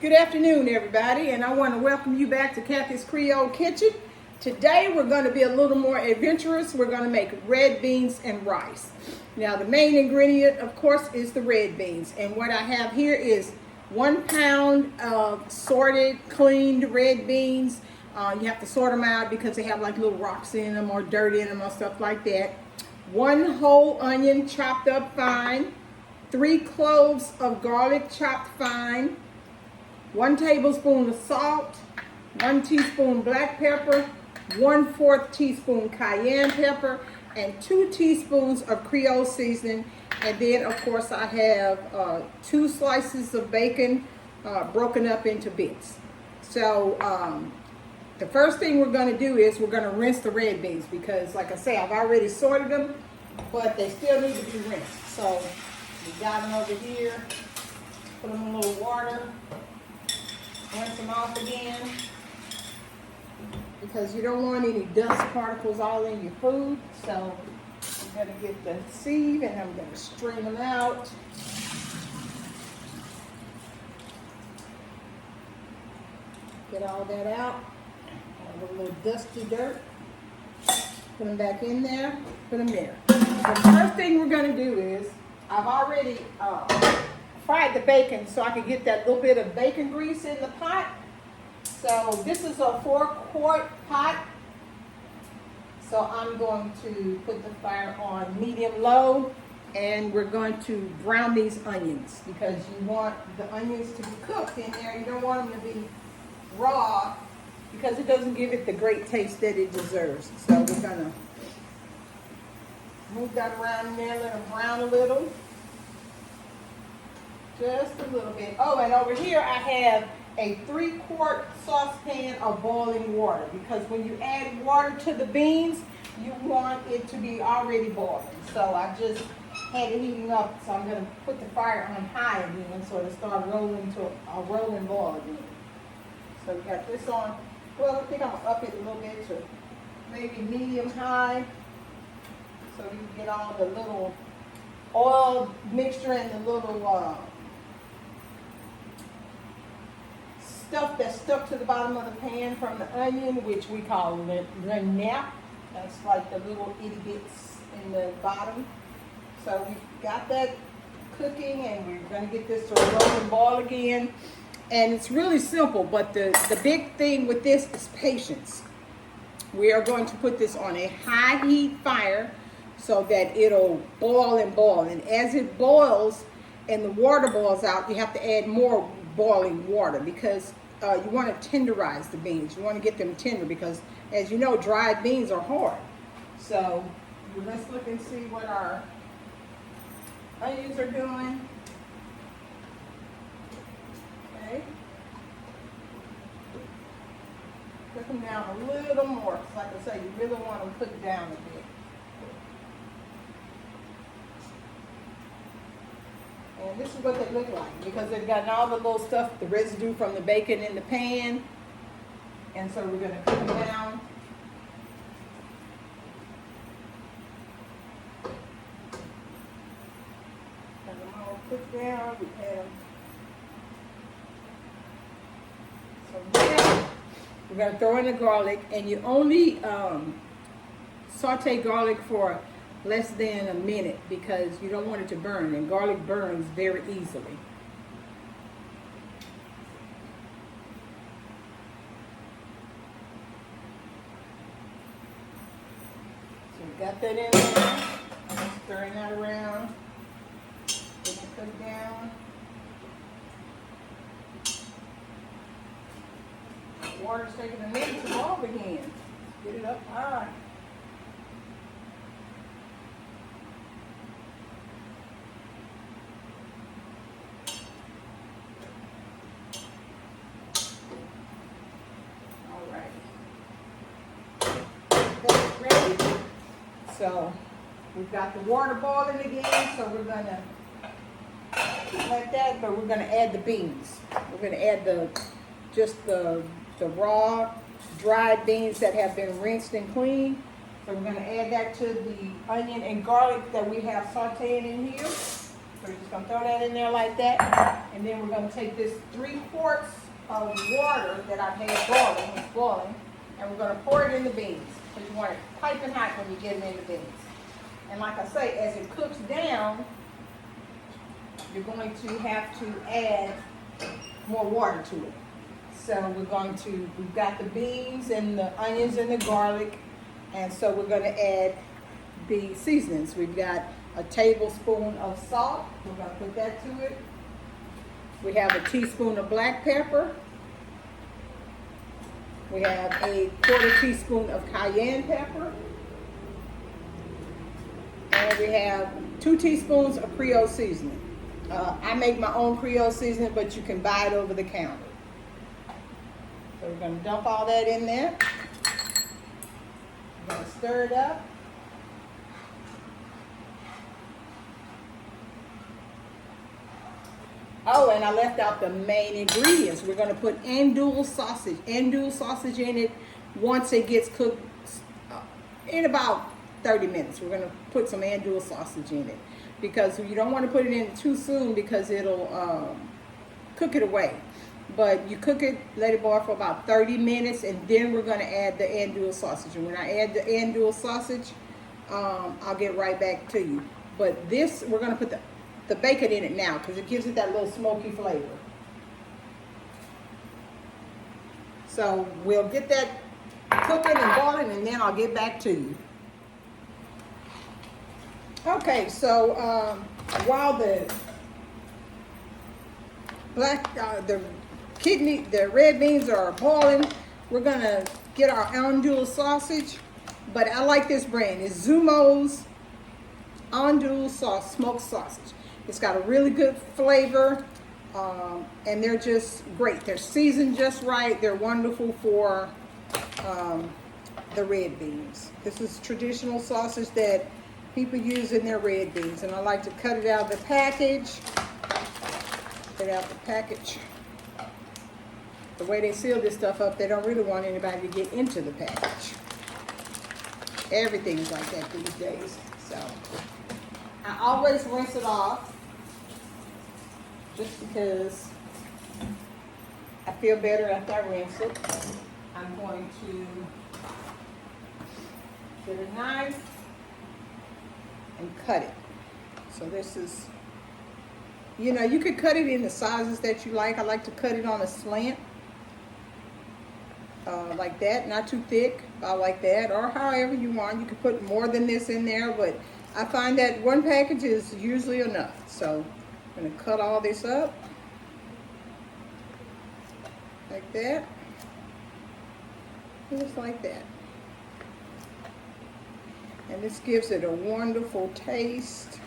Good afternoon, everybody, and I want to welcome you back to Kathy's Creole Kitchen. Today we're going to be a little more adventurous. We're going to make red beans and rice. Now the main ingredient, of course, is the red beans, and what I have here is 1 pound of sorted, cleaned red beans. You have to sort them out because they have like little rocks in them or dirt in them or stuff like that. 1 whole onion chopped up fine. 3 cloves of garlic chopped fine. 1 tablespoon of salt, 1 teaspoon black pepper, 1/4 teaspoon cayenne pepper, and 2 teaspoons of Creole seasoning. And then, of course, I have 2 slices of bacon broken up into bits. So the first thing we're going to do is we're going to rinse the red beans because, like I say, I've already sorted them, but they still need to be rinsed. So we got them over here. Put them in a little water. Rinse them off again because you don't want any dust particles all in your food. So I'm going to get the sieve and I'm going to strain them out. Get all that out. All the little dusty dirt. Put them back in there. Put them there. So the first thing we're going to do is I've already fried the bacon so I can get that little bit of bacon grease in the pot. So this is a 4-quart pot. So I'm going to put the fire on medium-low and we're going to brown these onions because you want the onions to be cooked in there. You don't want them to be raw because it doesn't give it the great taste that it deserves. So we're going to move that around in there, let them brown a little. Just a little bit. Oh, and over here I have a 3-quart saucepan of boiling water because when you add water to the beans, you want it to be already boiling. So I just had it heating up, so I'm going to put the fire on high again so it'll start rolling to a rolling boil again. So we got this on. Well, I think I'm going to up it a little bit to maybe medium high so you can get all the little oil mixture and the little stuff that's stuck to the bottom of the pan from the onion, which we call the nap. That's like the little itty bits in the bottom. So we've got that cooking and we're going to get this to a rolling boil again. And it's really simple, but the big thing with this is patience. We are going to put this on a high heat fire so that it'll boil and boil. And as it boils and the water boils out, you have to add more boiling water because you want to tenderize the beans. You want to get them tender because, as you know, dried beans are hard. So let's look and see what our onions are doing. Okay. Cook them down a little more. Like I say, you really want them cooked down a bit. And this is what they look like because they've gotten all the little stuff, the residue from the bacon in the pan. And so we're going to cook them down. Have them all cooked down. We had them. So now we're going to throw in the garlic, and you only saute garlic for less than a minute because you don't want it to burn, and garlic burns very easily. So we got that in there. I'm stirring that around. Get it cooked down. Water's taking a minute to boil again. Get it up high. That's ready. So we've got the water boiling again, so we're going to let that, but we're going to add the beans. We're going to add just the raw dried beans that have been rinsed and cleaned. So we're going to add that to the onion and garlic that we have sauteing in here. So we're just gonna throw that in there like that. And then we're gonna take this 3 quarts of water that I've had boiling, it's boiling, and we're gonna pour it in the beans. Because you want it piping hot when you get them in the beans. And like I say, as it cooks down, you're going to have to add more water to it. So we've got the beans and the onions and the garlic, and so we're going to add the seasonings. We've got a tablespoon of salt. We're going to put that to it. We have a teaspoon of black pepper. We have a 1/4 teaspoon of cayenne pepper. And we have 2 teaspoons of Creole seasoning. I make my own Creole seasoning, but you can buy it over the counter. So we're going to dump all that in there. We're going to stir it up. Oh, and I left out the main ingredients. We're going to put andouille sausage in it once it gets cooked in about 30 minutes. We're going to put some andouille sausage in it because you don't want to put it in too soon because it'll cook it away. But you cook it, let it boil for about 30 minutes, and then we're going to add the andouille sausage. And when I add the andouille sausage, I'll get right back to you. But this, we're going to put the bacon in it now because it gives it that little smoky flavor. So we'll get that cooking and boiling, and then I'll get back to you. Okay, so while the red beans are boiling, we're gonna get our andouille sausage. But I like this brand. It's Zumo's andouille sauce, smoked sausage. It's got a really good flavor, and they're just great. They're seasoned just right. They're wonderful for the red beans. This is traditional sausage that people use in their red beans, and I like to cut it out of the package. The way they seal this stuff up, they don't really want anybody to get into the package. Everything's like that these days. So I always rinse it off just because I feel better after I rinse it. I'm going to get a knife and cut it. So this is, you know, you could cut it in the sizes that you like. I like to cut it on a slant, like that, not too thick, like that, or however you want. You could put more than this in there, but I find that one package is usually enough. So I'm going to cut all this up like that, just like that. And this gives it a wonderful taste.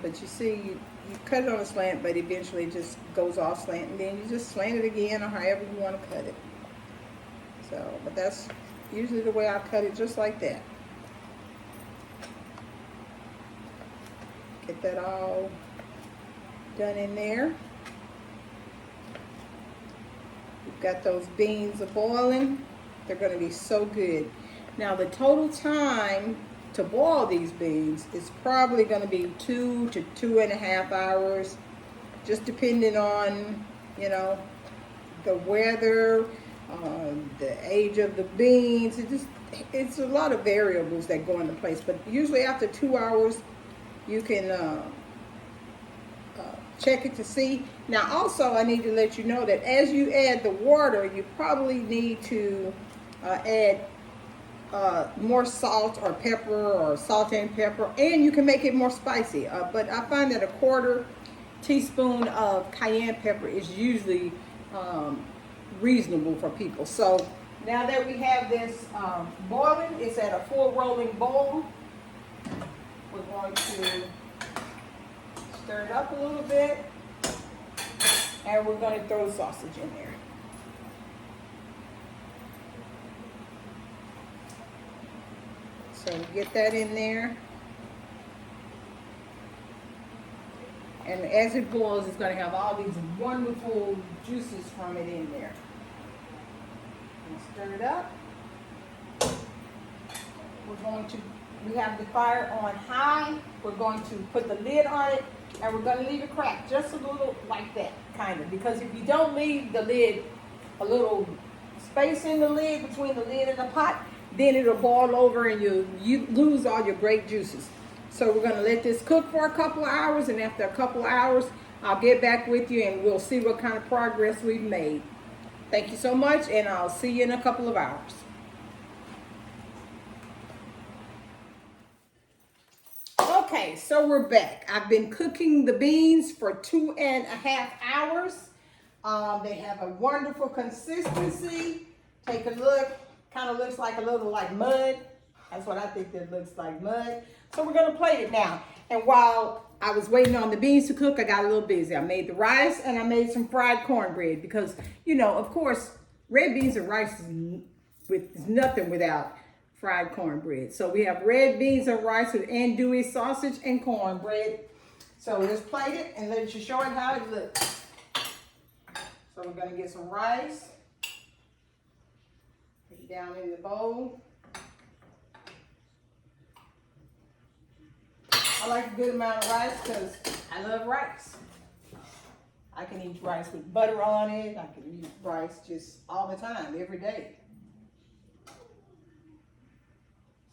But you see, you cut it on a slant, but eventually it just goes off slant, and then you just slant it again, or however you want to cut it. So, but that's usually the way I cut it, just like that. Get that all done in there. We've got those beans boiling. They're going to be so good. Now the total time to boil these beans is probably going to be 2 to 2.5 hours, just depending on, you know, the weather, the age of the beans. It's a lot of variables that go into place, but usually after 2 hours you can check it to see. Now also I need to let you know that as you add the water, you probably need to add more salt or pepper, or salt and pepper, and you can make it more spicy. But I find that a 1/4 teaspoon of cayenne pepper is usually reasonable for people. So now that we have this boiling, it's at a full rolling boil. We're going to stir it up a little bit, and we're going to throw the sausage in there. So get that in there. And as it boils, it's going to have all these wonderful juices from it in there. And stir it up. We're going to We have the fire on high. We're going to put the lid on it, and we're going to leave it cracked just a little like that, kind of. Because if you don't leave the lid, a little space in the lid between the lid and the pot, then it'll boil over and you lose all your grape juices. So we're going to let this cook for a couple of hours, and after a couple of hours, I'll get back with you and we'll see what kind of progress we've made. Thank you so much, and I'll see you in a couple of hours. Okay, so we're back. I've been cooking the beans for 2.5 hours. They have a wonderful consistency. Take a look. Kind of looks like a little like mud. That's what I think that looks like, mud. So we're going to plate it now. And while I was waiting on the beans to cook, I got a little busy. I made the rice and I made some fried cornbread because, you know, of course, red beans and rice is nothing without fried cornbread. So we have red beans and rice with andouille sausage and cornbread. So let's plate it and let you show it how it looks. So we're going to get some rice. Put it down in the bowl. I like a good amount of rice because I love rice. I can eat rice with butter on it. I can eat rice just all the time, every day.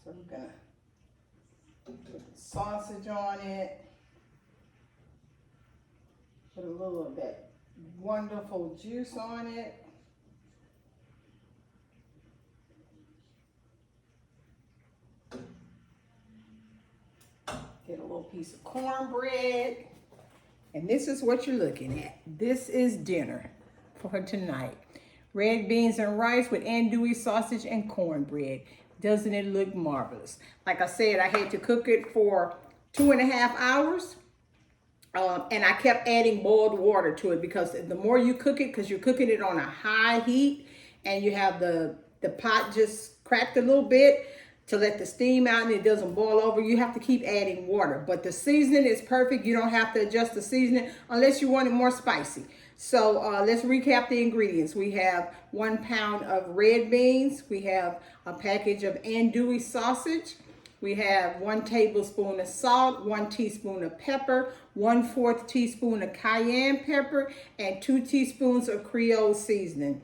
So we're gonna put the sausage on it. Put a little of that wonderful juice on it. Get a little piece of cornbread. And this is what you're looking at. This is dinner for tonight. Red beans and rice with andouille sausage and cornbread. Doesn't it look marvelous? Like I said, I had to cook it for 2.5 hours. And I kept adding boiled water to it because the more you cook it, because you're cooking it on a high heat and you have the pot just cracked a little bit to let the steam out and it doesn't boil over, you have to keep adding water. But the seasoning is perfect. You don't have to adjust the seasoning unless you want it more spicy. So let's recap the ingredients. We have 1 pound of red beans. We have a package of andouille sausage. We have 1 tablespoon of salt, 1 teaspoon of pepper, 1/4 teaspoon of cayenne pepper, and 2 teaspoons of Creole seasoning.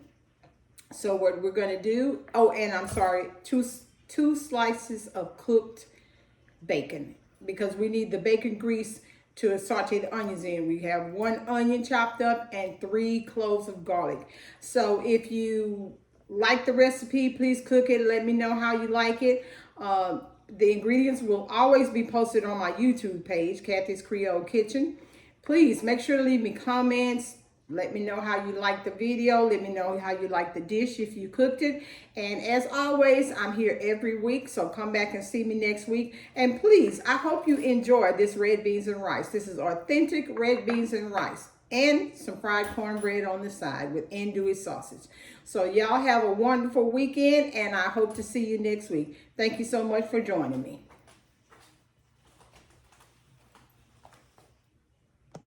So what we're going to do, oh, and I'm sorry, two slices of cooked bacon because we need the bacon grease to saute the onions in. We have 1 onion chopped up and 3 cloves of garlic. So if you like the recipe, please cook it. Let me know how you like it. The ingredients will always be posted on my YouTube page, Kathy's Creole Kitchen. Please make sure to leave me comments. Let me know how you like the video. Let me know how you like the dish if you cooked it. And as always, I'm here every week, so come back and see me next week. And please, I hope you enjoy this red beans and rice. This is authentic red beans and rice. And some fried cornbread on the side with andouille sausage. So y'all have a wonderful weekend, and I hope to see you next week. Thank you so much for joining me.